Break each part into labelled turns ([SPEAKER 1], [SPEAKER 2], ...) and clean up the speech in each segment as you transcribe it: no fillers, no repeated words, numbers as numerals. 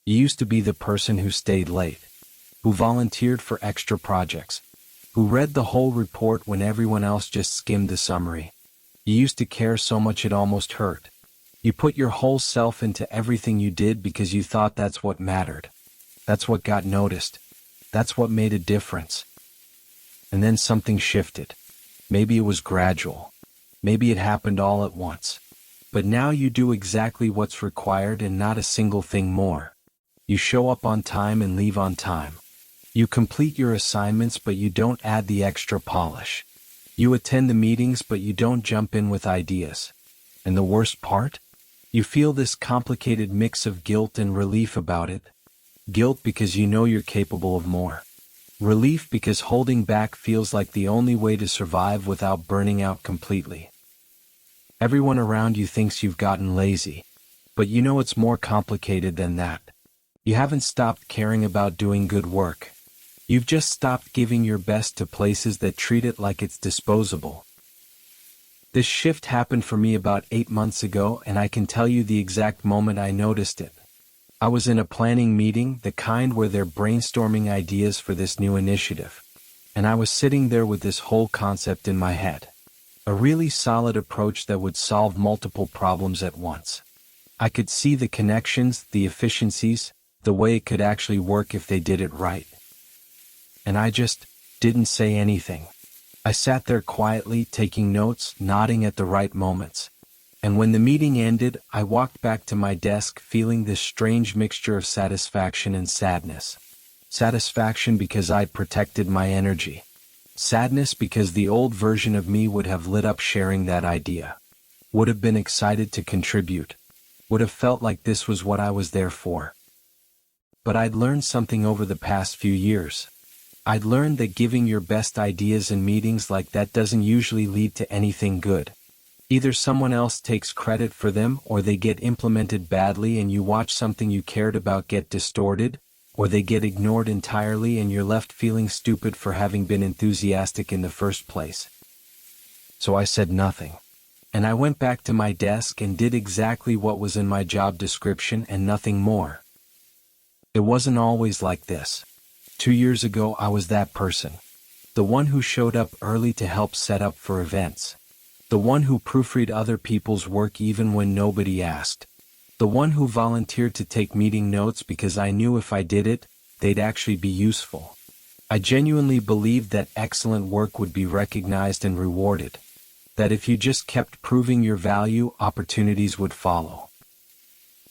[SPEAKER 1] You used to be the person who stayed late, who volunteered for extra projects, who read the whole report when everyone else just skimmed the summary. You used to care so much it almost hurt. You put your whole self into everything you did because you thought that's what mattered. That's what got noticed. That's what made a difference. And then something shifted. Maybe it was gradual. Maybe it happened all at once. But now you do exactly what's required and not a single thing more. You show up on time and leave on time. You complete your assignments but you don't add the extra polish. You attend the meetings but you don't jump in with ideas. And the worst part? You feel this complicated mix of guilt and relief about it. Guilt because you know you're capable of more. Relief because holding back feels like the only way to survive without burning out completely. Everyone around you thinks you've gotten lazy, but you know it's more complicated than that. You haven't stopped caring about doing good work. You've just stopped giving your best to places that treat it like it's disposable. This shift happened for me about 8 months ago, and I can tell you the exact moment I noticed it. I was in a planning meeting, the kind where they're brainstorming ideas for this new initiative. And I was sitting there with this whole concept in my head. A really solid approach that would solve multiple problems at once. I could see the connections, the efficiencies, the way it could actually work if they did it right. And I just didn't say anything. I sat there quietly, taking notes, nodding at the right moments. And when the meeting ended, I walked back to my desk feeling this strange mixture of satisfaction and sadness. Satisfaction because I'd protected my energy. Sadness because the old version of me would have lit up sharing that idea. Would have been excited to contribute. Would have felt like this was what I was there for. But I'd learned something over the past few years. I'd learned that giving your best ideas in meetings like that doesn't usually lead to anything good. Either someone else takes credit for them, or they get implemented badly and you watch something you cared about get distorted, or they get ignored entirely and you're left feeling stupid for having been enthusiastic in the first place. So I said nothing. And I went back to my desk and did exactly what was in my job description and nothing more. It wasn't always like this. 2 years ago I was that person. The one who showed up early to help set up for events. The one who proofread other people's work even when nobody asked. The one who volunteered to take meeting notes because I knew if I did it, they'd actually be useful. I genuinely believed that excellent work would be recognized and rewarded. That if you just kept proving your value, opportunities would follow.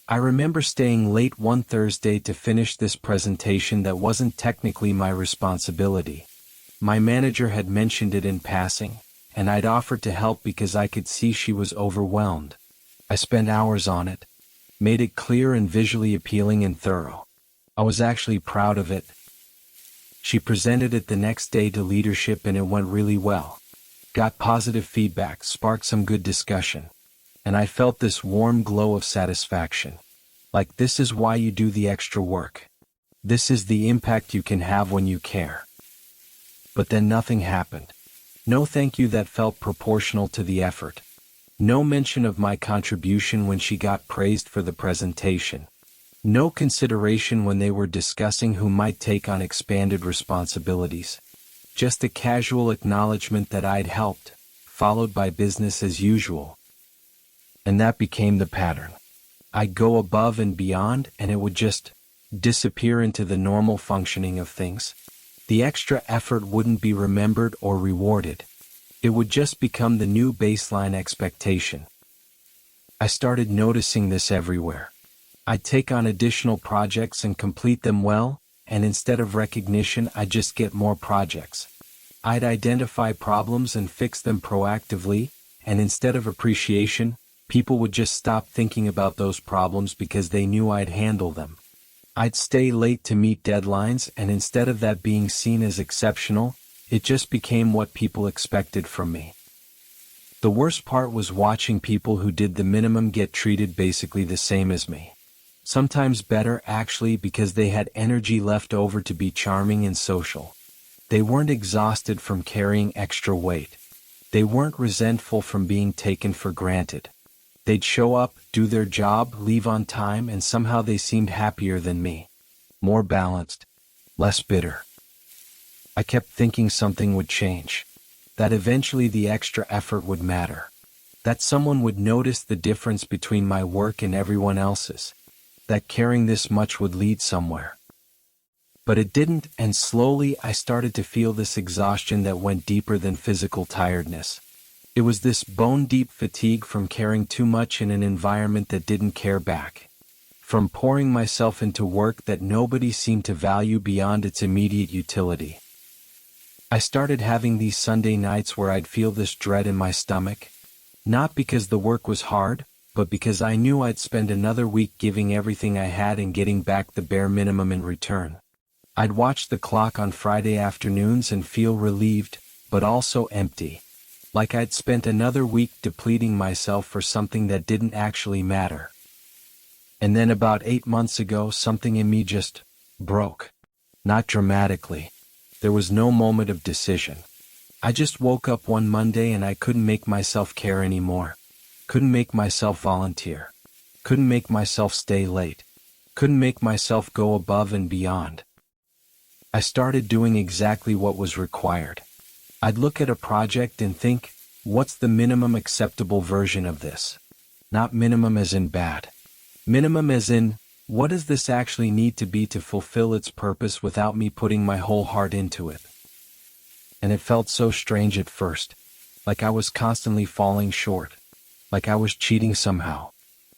[SPEAKER 1] I remember staying late one Thursday to finish this presentation that wasn't technically my responsibility. My manager had mentioned it in passing, and I'd offered to help because I could see she was overwhelmed. I spent hours on it, made it clear and visually appealing and thorough. I was actually proud of it. She presented it the next day to leadership and it went really well. Got positive feedback, sparked some good discussion. And I felt this warm glow of satisfaction. Like this is why you do the extra work. This is the impact you can have when you care. But then nothing happened. No thank you that felt proportional to the effort. No mention of my contribution when she got praised for the presentation. No consideration when they were discussing who might take on expanded responsibilities. Just a casual acknowledgement that I'd helped, followed by business as usual. And that became the pattern. I'd go above and beyond and it would just disappear into the normal functioning of things. The extra effort wouldn't be remembered or rewarded. It would just become the new baseline expectation. I started noticing this everywhere. I'd take on additional projects and complete them well, and instead of recognition, I'd just get more projects. I'd identify problems and fix them proactively, and instead of appreciation, people would just stop thinking about those problems because they knew I'd handle them. I'd stay late to meet deadlines, and instead of that being seen as exceptional, it just became what people expected from me. The worst part was watching people who did the minimum get treated basically the same as me. Sometimes better actually because they had energy left over to be charming and social. They weren't exhausted from carrying extra weight. They weren't resentful from being taken for granted. They'd show up, do their job, leave on time, and somehow they seemed happier than me. More balanced, less bitter. I kept thinking something would change. That eventually the extra effort would matter. That someone would notice the difference between my work and everyone else's. That caring this much would lead somewhere. But it didn't, and slowly I started to feel this exhaustion that went deeper than physical tiredness. It was this bone-deep fatigue from caring too much in an environment that didn't care back. From pouring myself into work that nobody seemed to value beyond its immediate utility. I started having these Sunday nights where I'd feel this dread in my stomach. Not because the work was hard, but because I knew I'd spend another week giving everything I had and getting back the bare minimum in return. I'd watch the clock on Friday afternoons and feel relieved, but also empty. Like I'd spent another week depleting myself for something that didn't actually matter. And then about 8 months ago, something in me just broke. Not dramatically. There was no moment of decision. I just woke up one Monday and I couldn't make myself care anymore. Couldn't make myself volunteer. Couldn't make myself stay late. Couldn't make myself go above and beyond. I started doing exactly what was required. I'd look at a project and think, what's the minimum acceptable version of this? Not minimum as in bad. Minimum as in, what does this actually need to be to fulfill its purpose without me putting my whole heart into it? And it felt so strange at first, like I was constantly falling short, like I was cheating somehow.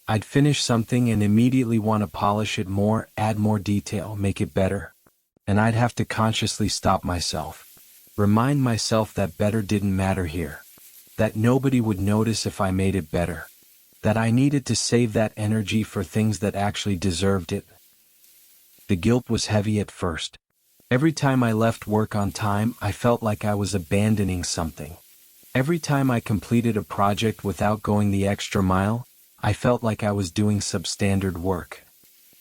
[SPEAKER 1] I'd finish something and immediately want to polish it more, add more detail, make it better. And I'd have to consciously stop myself. Remind myself that better didn't matter here. That nobody would notice if I made it better. That I needed to save that energy for things that actually deserved it. The guilt was heavy at first. Every time I left work on time, I felt like I was abandoning something. Every time I completed a project without going the extra mile, I felt like I was doing substandard work.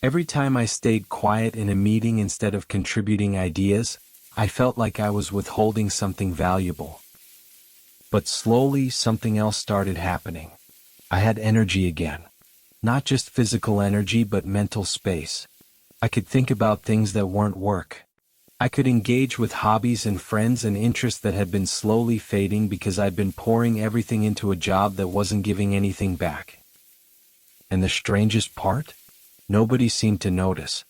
[SPEAKER 1] Every time I stayed quiet in a meeting instead of contributing ideas, I felt like I was withholding something valuable. But slowly something else started happening. I had energy again. Not just physical energy but mental space. I could think about things that weren't work. I could engage with hobbies and friends and interests that had been slowly fading because I'd been pouring everything into a job that wasn't giving anything back. And the strangest part? Nobody seemed to notice.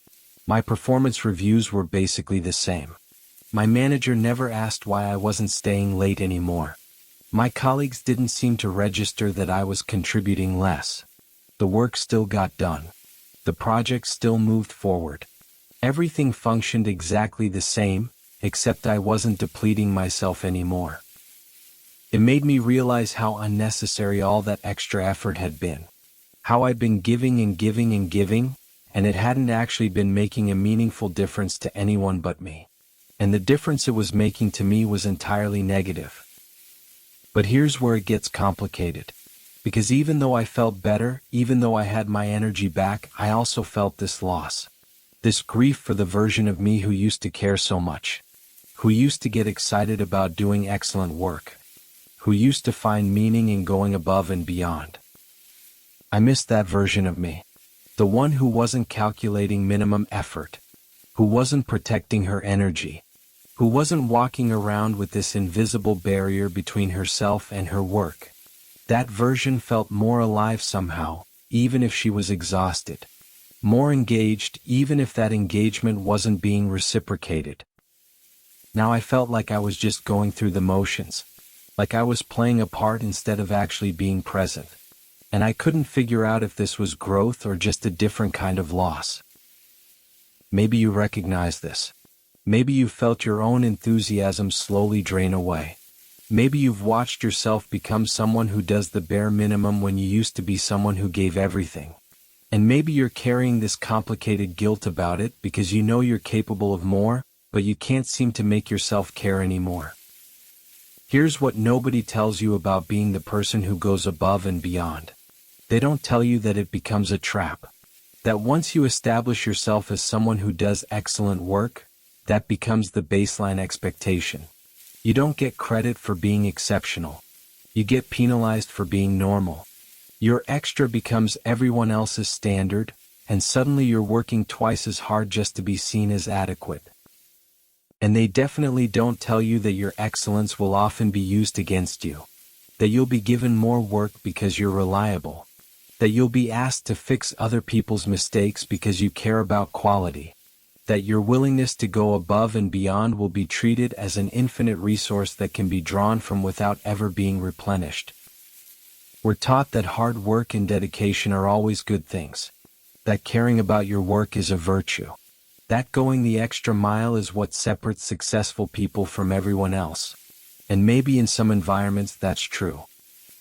[SPEAKER 1] My performance reviews were basically the same. My manager never asked why I wasn't staying late anymore. My colleagues didn't seem to register that I was contributing less. The work still got done. The project still moved forward. Everything functioned exactly the same, except I wasn't depleting myself anymore. It made me realize how unnecessary all that extra effort had been. How I'd been giving and giving and giving, and it hadn't actually been making a meaningful difference to anyone but me. And the difference it was making to me was entirely negative. But here's where it gets complicated. Because even though I felt better, even though I had my energy back, I also felt this loss. This grief for the version of me who used to care so much. Who used to get excited about doing excellent work. Who used to find meaning in going above and beyond. I missed that version of me. The one who wasn't calculating minimum effort. Who wasn't protecting her energy. Who wasn't walking around with this invisible barrier between herself and her work. That version felt more alive somehow, even if she was exhausted. More engaged, even if that engagement wasn't being reciprocated. Now I felt like I was just going through the motions. Like I was playing a part instead of actually being present. And I couldn't figure out if this was growth or just a different kind of loss. Maybe you recognize this. Maybe you felt your own enthusiasm slowly drain away. Maybe you've watched yourself become someone who does the bare minimum when you used to be someone who gave everything. And maybe you're carrying this complicated guilt about it because you know you're capable of more, but you can't seem to make yourself care anymore. Here's what nobody tells you about being the person who goes above and beyond. They don't tell you that it becomes a trap. That once you establish yourself as someone who does excellent work, that becomes the baseline expectation. You don't get credit for being exceptional. You get penalized for being normal. Your extra becomes everyone else's standard, and suddenly you're working twice as hard just to be seen as adequate. And they definitely don't tell you that your excellence will often be used against you. That you'll be given more work because you're reliable. That you'll be asked to fix other people's mistakes because you care about quality. That your willingness to go above and beyond will be treated as an infinite resource that can be drawn from without ever being replenished. We're taught that hard work and dedication are always good things. That caring about your work is a virtue. That going the extra mile is what separates successful people from everyone else. And maybe in some environments that's true.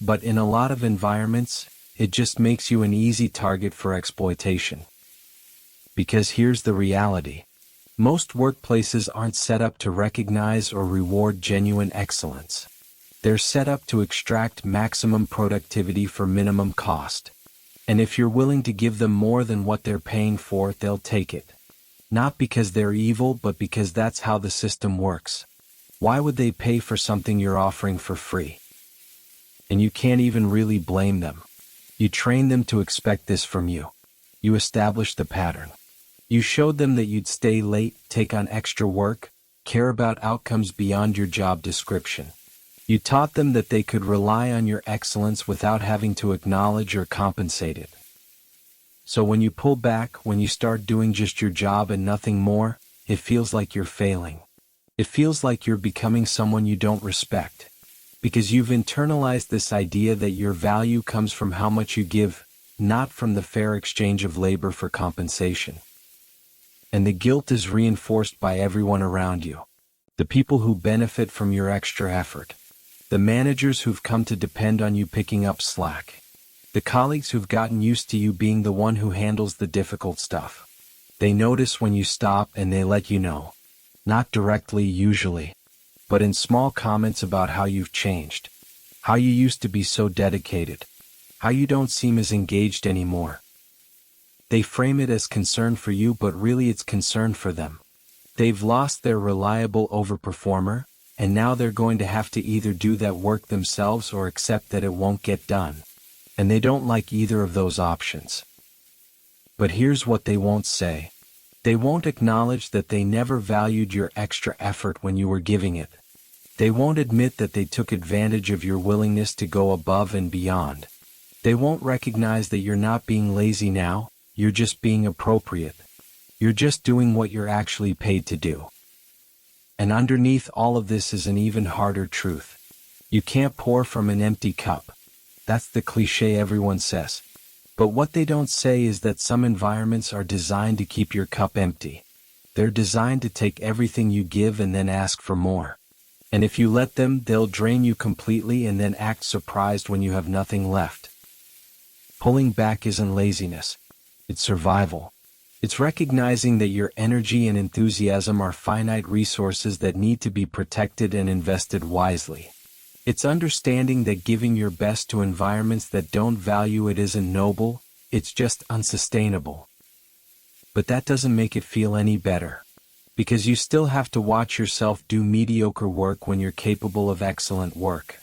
[SPEAKER 1] But in a lot of environments, it just makes you an easy target for exploitation. Because here's the reality. Most workplaces aren't set up to recognize or reward genuine excellence. They're set up to extract maximum productivity for minimum cost. And if you're willing to give them more than what they're paying for, they'll take it. Not because they're evil, but because that's how the system works. Why would they pay for something you're offering for free? And you can't even really blame them. You trained them to expect this from you. You established the pattern. You showed them that you'd stay late, take on extra work, care about outcomes beyond your job description. You taught them that they could rely on your excellence without having to acknowledge or compensate it. So when you pull back, when you start doing just your job and nothing more, it feels like you're failing. It feels like you're becoming someone you don't respect. Because you've internalized this idea that your value comes from how much you give, not from the fair exchange of labor for compensation. And the guilt is reinforced by everyone around you. The people who benefit from your extra effort. The managers who've come to depend on you picking up slack. The colleagues who've gotten used to you being the one who handles the difficult stuff. They notice when you stop and they let you know. Not directly, usually, but in small comments about how you've changed. How you used to be so dedicated. How you don't seem as engaged anymore. They frame it as concern for you, but really it's concern for them. They've lost their reliable overperformer, and now they're going to have to either do that work themselves or accept that it won't get done. And they don't like either of those options. But here's what they won't say. They won't acknowledge that they never valued your extra effort when you were giving it. They won't admit that they took advantage of your willingness to go above and beyond. They won't recognize that you're not being lazy now, you're just being appropriate. You're just doing what you're actually paid to do. And underneath all of this is an even harder truth. You can't pour from an empty cup. That's the cliche everyone says. But what they don't say is that some environments are designed to keep your cup empty. They're designed to take everything you give and then ask for more. And if you let them, they'll drain you completely and then act surprised when you have nothing left. Pulling back isn't laziness. It's survival. It's recognizing that your energy and enthusiasm are finite resources that need to be protected and invested wisely. It's understanding that giving your best to environments that don't value it isn't noble, it's just unsustainable. But that doesn't make it feel any better. Because you still have to watch yourself do mediocre work when you're capable of excellent work.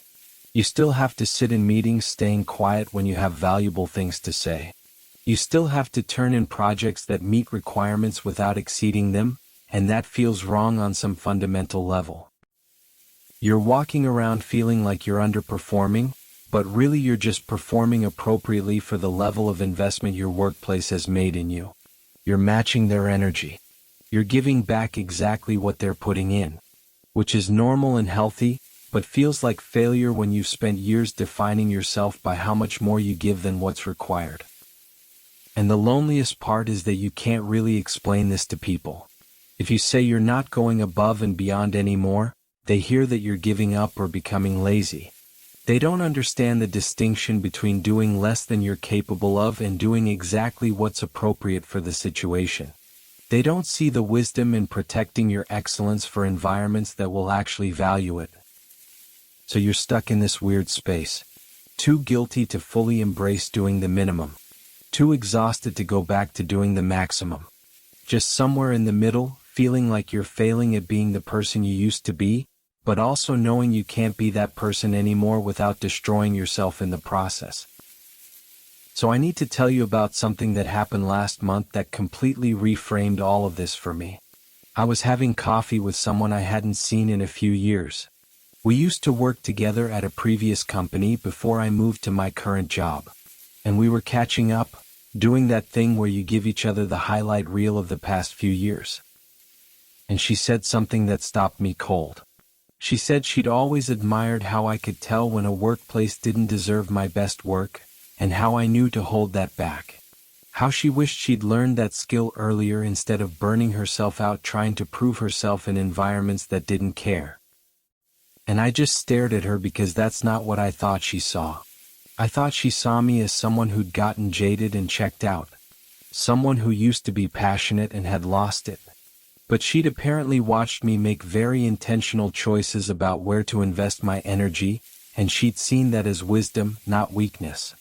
[SPEAKER 1] You still have to sit in meetings staying quiet when you have valuable things to say. You still have to turn in projects that meet requirements without exceeding them, and that feels wrong on some fundamental level. You're walking around feeling like you're underperforming, but really you're just performing appropriately for the level of investment your workplace has made in you. You're matching their energy. You're giving back exactly what they're putting in, which is normal and healthy, but feels like failure when you've spent years defining yourself by how much more you give than what's required. And the loneliest part is that you can't really explain this to people. If you say you're not going above and beyond anymore, they hear that you're giving up or becoming lazy. They don't understand the distinction between doing less than you're capable of and doing exactly what's appropriate for the situation. They don't see the wisdom in protecting your excellence for environments that will actually value it. So you're stuck in this weird space. Too guilty to fully embrace doing the minimum. Too exhausted to go back to doing the maximum. Just somewhere in the middle, feeling like you're failing at being the person you used to be, but also knowing you can't be that person anymore without destroying yourself in the process. So I need to tell you about something that happened last month that completely reframed all of this for me. I was having coffee with someone I hadn't seen in a few years. We used to work together at a previous company before I moved to my current job. And we were catching up, doing that thing where you give each other the highlight reel of the past few years. And she said something that stopped me cold. She said she'd always admired how I could tell when a workplace didn't deserve my best work, and how I knew to hold that back. How she wished she'd learned that skill earlier instead of burning herself out trying to prove herself in environments that didn't care. And I just stared at her because that's not what I thought she saw. I thought she saw me as someone who'd gotten jaded and checked out. Someone who used to be passionate and had lost it. But she'd apparently watched me make very intentional choices about where to invest my energy, and she'd seen that as wisdom, not weakness.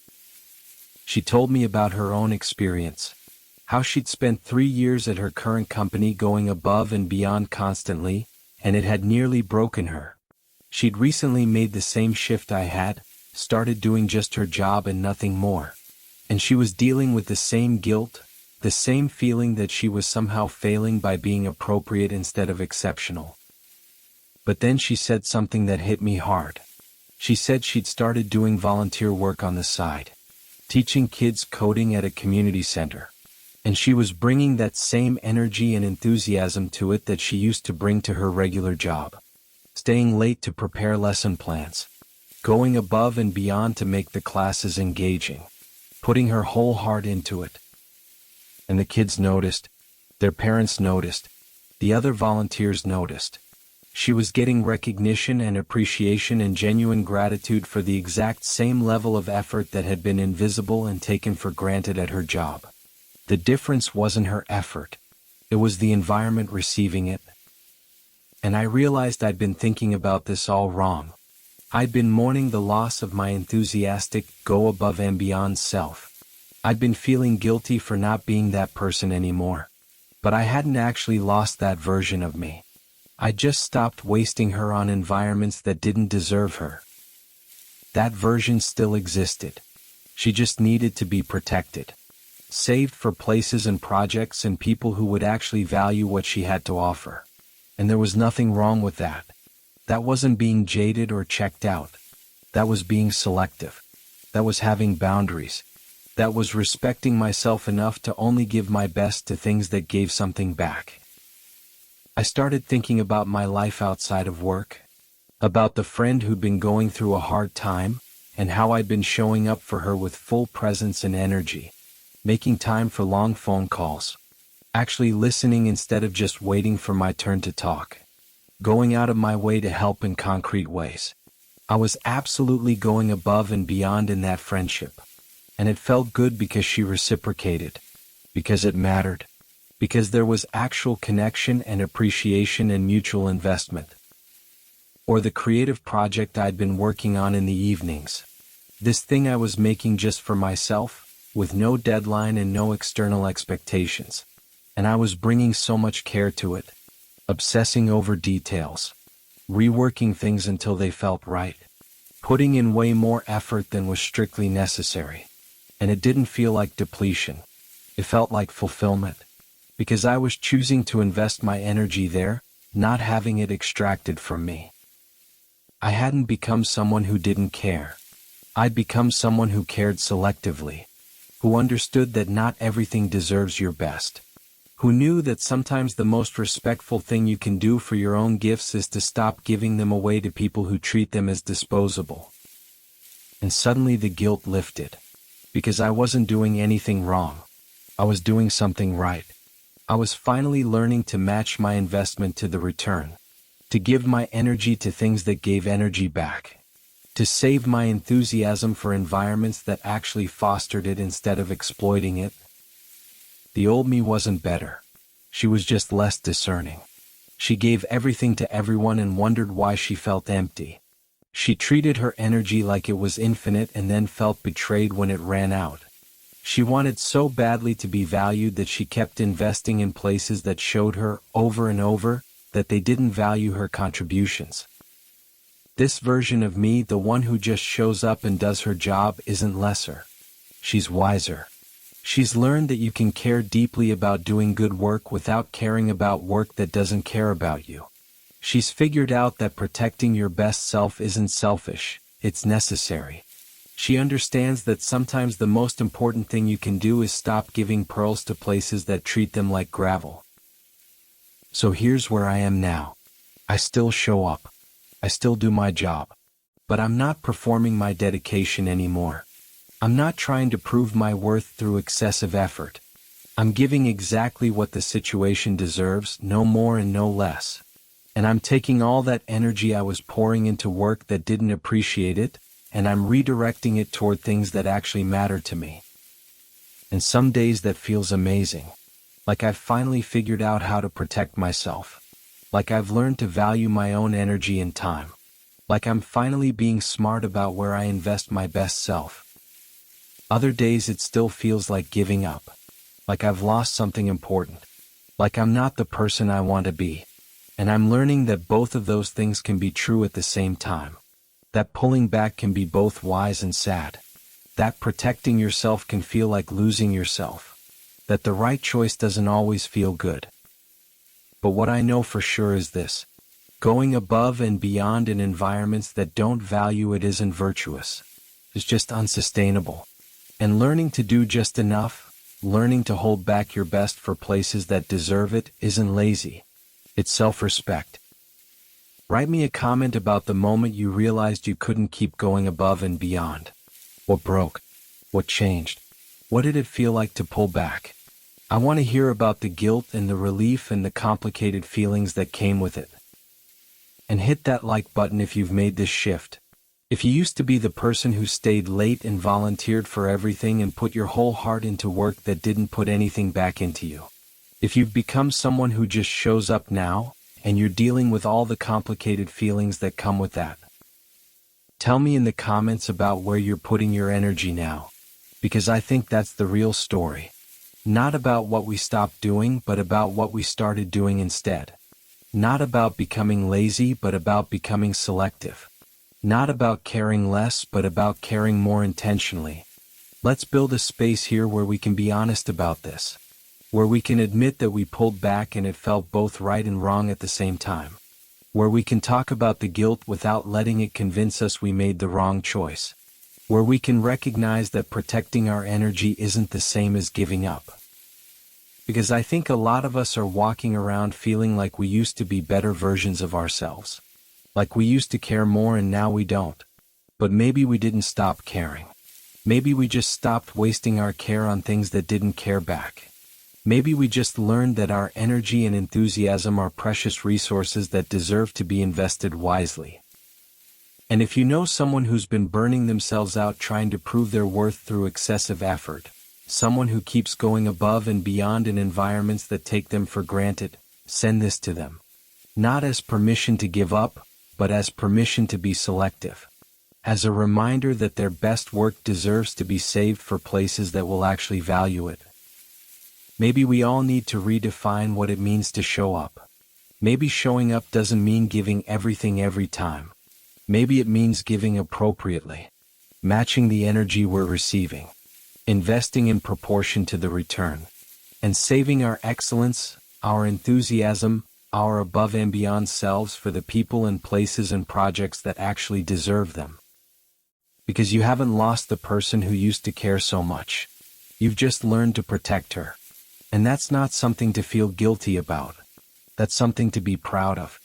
[SPEAKER 1] She told me about her own experience. How she'd spent 3 years at her current company going above and beyond constantly, and it had nearly broken her. She'd recently made the same shift I had, started doing just her job and nothing more. And she was dealing with the same guilt, the same feeling that she was somehow failing by being appropriate instead of exceptional. But then she said something that hit me hard. She said she'd started doing volunteer work on the side, teaching kids coding at a community center. And she was bringing that same energy and enthusiasm to it that she used to bring to her regular job. Staying late to prepare lesson plans. Going above and beyond to make the classes engaging. Putting her whole heart into it. And the kids noticed. Their parents noticed. The other volunteers noticed. She was getting recognition and appreciation and genuine gratitude for the exact same level of effort that had been invisible and taken for granted at her job. The difference wasn't her effort. It was the environment receiving it. And I realized I'd been thinking about this all wrong. I'd been mourning the loss of my enthusiastic, go above and beyond self. I'd been feeling guilty for not being that person anymore. But I hadn't actually lost that version of me. I just stopped wasting her on environments that didn't deserve her. That version still existed. She just needed to be protected. Saved for places and projects and people who would actually value what she had to offer. And there was nothing wrong with that. That wasn't being jaded or checked out. That was being selective. That was having boundaries. That was respecting myself enough to only give my best to things that gave something back. I started thinking about my life outside of work, about the friend who'd been going through a hard time, and how I'd been showing up for her with full presence and energy, making time for long phone calls, actually listening instead of just waiting for my turn to talk, going out of my way to help in concrete ways. I was absolutely going above and beyond in that friendship, and it felt good because she reciprocated, because it mattered. Because there was actual connection and appreciation and mutual investment. Or the creative project I'd been working on in the evenings. This thing I was making just for myself, with no deadline and no external expectations. And I was bringing so much care to it. Obsessing over details. Reworking things until they felt right. Putting in way more effort than was strictly necessary. And it didn't feel like depletion. It felt like fulfillment. Because I was choosing to invest my energy there, not having it extracted from me. I hadn't become someone who didn't care. I'd become someone who cared selectively, who understood that not everything deserves your best, who knew that sometimes the most respectful thing you can do for your own gifts is to stop giving them away to people who treat them as disposable. And suddenly the guilt lifted, because I wasn't doing anything wrong. I was doing something right. I was finally learning to match my investment to the return, to give my energy to things that gave energy back, to save my enthusiasm for environments that actually fostered it instead of exploiting it. The old me wasn't better. She was just less discerning. She gave everything to everyone and wondered why she felt empty. She treated her energy like it was infinite and then felt betrayed when it ran out. She wanted so badly to be valued that she kept investing in places that showed her, over and over, that they didn't value her contributions. This version of me, the one who just shows up and does her job, isn't lesser. She's wiser. She's learned that you can care deeply about doing good work without caring about work that doesn't care about you. She's figured out that protecting your best self isn't selfish, it's necessary. She understands that sometimes the most important thing you can do is stop giving pearls to places that treat them like gravel. So here's where I am now. I still show up. I still do my job. But I'm not performing my dedication anymore. I'm not trying to prove my worth through excessive effort. I'm giving exactly what the situation deserves, no more and no less. And I'm taking all that energy I was pouring into work that didn't appreciate it, and I'm redirecting it toward things that actually matter to me. And some days that feels amazing. Like I've finally figured out how to protect myself. Like I've learned to value my own energy and time. Like I'm finally being smart about where I invest my best self. Other days it still feels like giving up. Like I've lost something important. Like I'm not the person I want to be. And I'm learning that both of those things can be true at the same time. That pulling back can be both wise and sad. That protecting yourself can feel like losing yourself. That the right choice doesn't always feel good. But what I know for sure is this. Going above and beyond in environments that don't value it isn't virtuous. It's just unsustainable. And learning to do just enough, learning to hold back your best for places that deserve it, isn't lazy. It's self-respect. Write me a comment about the moment you realized you couldn't keep going above and beyond. What broke? What changed? What did it feel like to pull back? I want to hear about the guilt and the relief and the complicated feelings that came with it. And hit that like button if you've made this shift. If you used to be the person who stayed late and volunteered for everything and put your whole heart into work that didn't put anything back into you. If you've become someone who just shows up now, and you're dealing with all the complicated feelings that come with that. Tell me in the comments about where you're putting your energy now. Because I think that's the real story. Not about what we stopped doing, but about what we started doing instead. Not about becoming lazy, but about becoming selective. Not about caring less, but about caring more intentionally. Let's build a space here where we can be honest about this. Where we can admit that we pulled back and it felt both right and wrong at the same time. Where we can talk about the guilt without letting it convince us we made the wrong choice. Where we can recognize that protecting our energy isn't the same as giving up. Because I think a lot of us are walking around feeling like we used to be better versions of ourselves. Like we used to care more and now we don't. But maybe we didn't stop caring. Maybe we just stopped wasting our care on things that didn't care back. Maybe we just learned that our energy and enthusiasm are precious resources that deserve to be invested wisely. And if you know someone who's been burning themselves out trying to prove their worth through excessive effort, someone who keeps going above and beyond in environments that take them for granted, send this to them. Not as permission to give up, but as permission to be selective. As a reminder that their best work deserves to be saved for places that will actually value it. Maybe we all need to redefine what it means to show up. Maybe showing up doesn't mean giving everything every time. Maybe it means giving appropriately. Matching the energy we're receiving. Investing in proportion to the return. And saving our excellence, our enthusiasm, our above and beyond selves for the people and places and projects that actually deserve them. Because you haven't lost the person who used to care so much. You've just learned to protect her. And that's not something to feel guilty about. That's something to be proud of.